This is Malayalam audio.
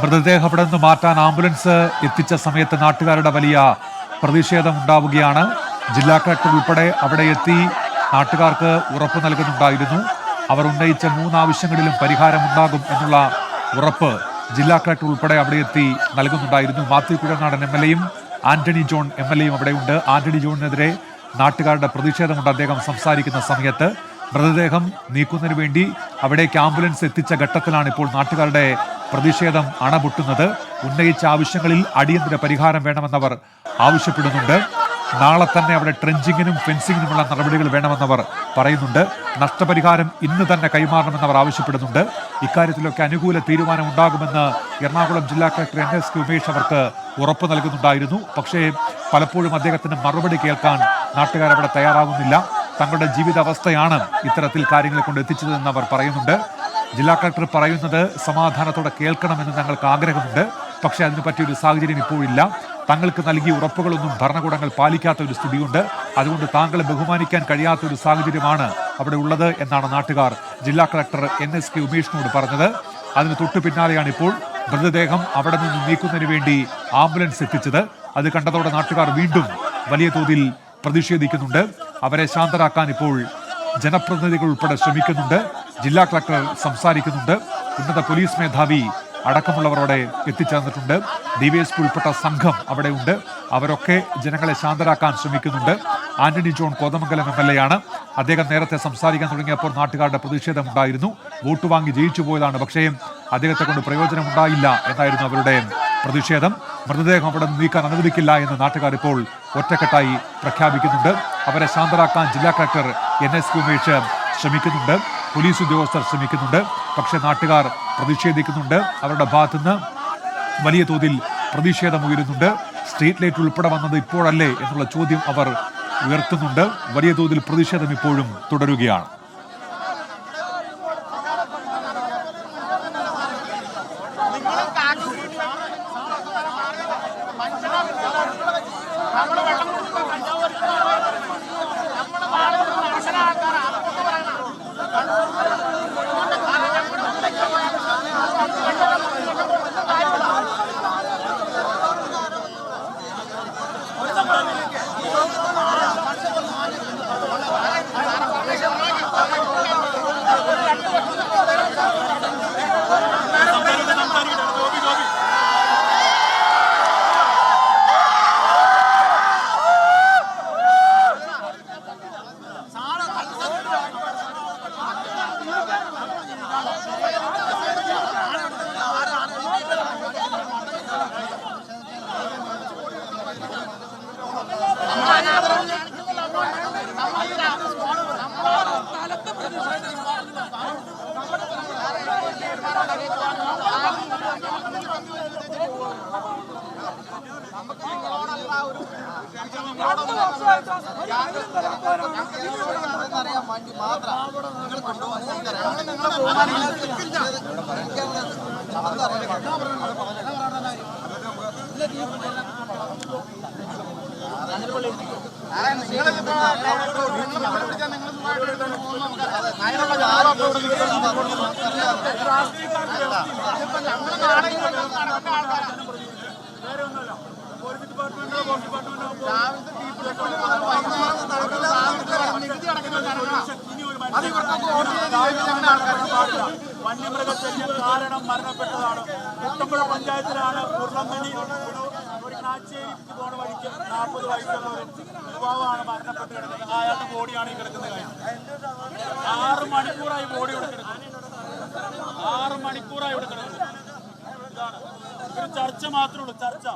മൃതദേഹം അവിടെ നിന്ന് മാറ്റാൻ ആംബുലൻസ് എത്തിച്ച സമയത്ത് നാട്ടുകാരുടെ വലിയ പ്രതിഷേധം ഉണ്ടാവുകയാണ്. ജില്ലാ കളക്ടർ ഉൾപ്പെടെ അവിടെ എത്തി നാട്ടുകാർക്ക് ഉറപ്പ് നൽകുന്നുണ്ടായിരുന്നു. അവർ ഉന്നയിച്ച 3 ആവശ്യങ്ങളിലും പരിഹാരമുണ്ടാകും എന്നുള്ള ഉറപ്പ് ജില്ലാ കളക്ടർ ഉൾപ്പെടെ അവിടെ എത്തി നൽകുന്നുണ്ടായിരുന്നു. മാത്യു കുഴനാടൻ MLA യും ആന്റണി ജോൺ MLA യും അവിടെയുണ്ട്. ആന്റണി ജോണിനെതിരെ നാട്ടുകാരുടെ പ്രതിഷേധമുണ്ട്. അദ്ദേഹം സംസാരിക്കുന്ന സമയത്ത് മൃതദേഹം നീക്കുന്നതിന് വേണ്ടി അവിടേക്ക് ആംബുലൻസ് എത്തിച്ച ഘട്ടത്തിലാണ് ഇപ്പോൾ നാട്ടുകാരുടെ പ്രതിഷേധം അണപൊട്ടുന്നത്. ഉന്നയിച്ച ആവശ്യങ്ങളിൽ അടിയന്തര പരിഹാരം വേണമെന്നവർ ആവശ്യപ്പെടുന്നുണ്ട്. നാളെ തന്നെ അവിടെ ട്രെഞ്ചിങ്ങിനും ഫെൻസിങ്ങിനുമുള്ള നടപടികൾ വേണമെന്നവർ പറയുന്നുണ്ട്. നഷ്ടപരിഹാരം ഇന്ന് തന്നെ കൈമാറണമെന്നവർ ആവശ്യപ്പെടുന്നുണ്ട്. ഇക്കാര്യത്തിലൊക്കെ അനുകൂല തീരുമാനം ഉണ്ടാകുമെന്ന് എറണാകുളം ജില്ലാ കളക്ടർ NS ഉമേഷ് അവർക്ക് ഉറപ്പ് നൽകുന്നുണ്ടായിരുന്നു. പക്ഷേ പലപ്പോഴും അദ്ദേഹത്തിന് മറുപടി കേൾക്കാൻ നാട്ടുകാർ അവിടെ തയ്യാറാകുന്നില്ല. തങ്ങളുടെ ജീവിതാവസ്ഥയാണ് ഇത്തരത്തിൽ കാര്യങ്ങളെ കൊണ്ട് എത്തിച്ചതെന്ന് അവർ പറയുന്നുണ്ട്. ജില്ലാ കളക്ടർ പറയുന്നത് സമാധാനത്തോടെ കേൾക്കണമെന്ന് ഞങ്ങൾക്ക് ആഗ്രഹമുണ്ട്. പക്ഷേ അതിന് പറ്റിയൊരു സാഹചര്യം ഇപ്പോഴില്ല. തങ്ങൾക്ക് നൽകിയ ഉറപ്പുകളൊന്നും ഭരണകൂടങ്ങൾ പാലിക്കാത്ത ഒരു സ്ഥിതിയുണ്ട്. അതുകൊണ്ട് താങ്കളെ ബഹുമാനിക്കാൻ കഴിയാത്ത ഒരു സാഹചര്യമാണ് അവിടെ ഉള്ളത് എന്നാണ് നാട്ടുകാർ ജില്ലാ കളക്ടർ NS ഉമേഷിനോട് പറഞ്ഞത്. അതിന് തൊട്ടു പിന്നാലെയാണ് ഇപ്പോൾ മൃതദേഹം അവിടെ നിന്ന് നീക്കുന്നതിന് വേണ്ടി ആംബുലൻസ് എത്തിച്ചത്. അത് കണ്ടതോടെ നാട്ടുകാർ വീണ്ടും വലിയ തോതിൽ പ്രതിഷേധിക്കുന്നുണ്ട്. അവരെ ശാന്തരാക്കാൻ ഇപ്പോൾ ജനപ്രതിനിധികൾ ഉൾപ്പെടെ ശ്രമിക്കുന്നുണ്ട്. ജില്ലാ കളക്ടർ സംസാരിക്കുന്നുണ്ട്. ഉന്നത പോലീസ് മേധാവി അടക്കമുള്ളവരോടെ എത്തിച്ചേർന്നിട്ടുണ്ട്. DYSP ഉൾപ്പെട്ട സംഘം അവിടെ ഉണ്ട്. അവരൊക്കെ ജനങ്ങളെ ശാന്തരാക്കാൻ ശ്രമിക്കുന്നുണ്ട്. ആന്റണി ജോൺ കോതമംഗലം MLA യാണ്. അദ്ദേഹം നേരത്തെ സംസാരിക്കാൻ തുടങ്ങിയപ്പോൾ നാട്ടുകാരുടെ പ്രതിഷേധം ഉണ്ടായിരുന്നു. വോട്ട് വാങ്ങി ജയിച്ചു പോയതാണ്, പക്ഷേ അദ്ദേഹത്തെ കൊണ്ട് പ്രയോജനം ഉണ്ടായില്ല എന്നായിരുന്നു അവരുടെ പ്രതിഷേധം. മൃതദേഹം അവിടെ നീക്കാൻ അനുവദിക്കില്ല എന്ന് നാട്ടുകാർ ഇപ്പോൾ ഒറ്റക്കെട്ടായി പ്രഖ്യാപിക്കുന്നുണ്ട്. അവരെ ശാന്തരാക്കാൻ ജില്ലാ കളക്ടർ NS ഉമേഷ് ശ്രമിക്കുന്നുണ്ട്. പോലീസ് ഉദ്യോഗസ്ഥർ ശ്രമിക്കുന്നുണ്ട്. പക്ഷേ നാട്ടുകാർ പ്രതിഷേധിക്കുന്നുണ്ട്. അവരുടെ ഭാഗത്തുനിന്ന് വലിയ തോതിൽ പ്രതിഷേധം ഉയരുന്നുണ്ട്. സ്ട്രീറ്റ് ലൈറ്റ് ഉൾപ്പെടെ വന്നത് ഇപ്പോഴല്ലേ എന്നുള്ള ചോദ്യം അവർ ഉയർത്തുന്നുണ്ട്. വലിയ തോതിൽ പ്രതിഷേധം ഇപ്പോഴും തുടരുകയാണ്. വന്യമൃഗശല്യം കാരണം മരണപ്പെട്ടതാണ്. കുട്ടമ്പുഴ പഞ്ചായത്തിലാണ് കുർളമ്പനി ഒരു കാച്ചേരിക്ക് പോണ വഴിക്ക് 40 വയസ്സുള്ള ഒരു യുവാവാണ് മരണപ്പെട്ട് കിടക്കുന്നത്. അയാളുടെ ബോഡിയാണ് ഈ കിടക്കുന്നത്. 6 മണിക്കൂറായി ബോഡി ഇവിടെ കിടക്കുന്നു. 6 മണിക്കൂറായി ഇവിടെ കിടക്കുന്നു. ഇതാണ് ഒരു ചർച്ച മാത്രമേ ഉള്ളൂ, ചർച്ച.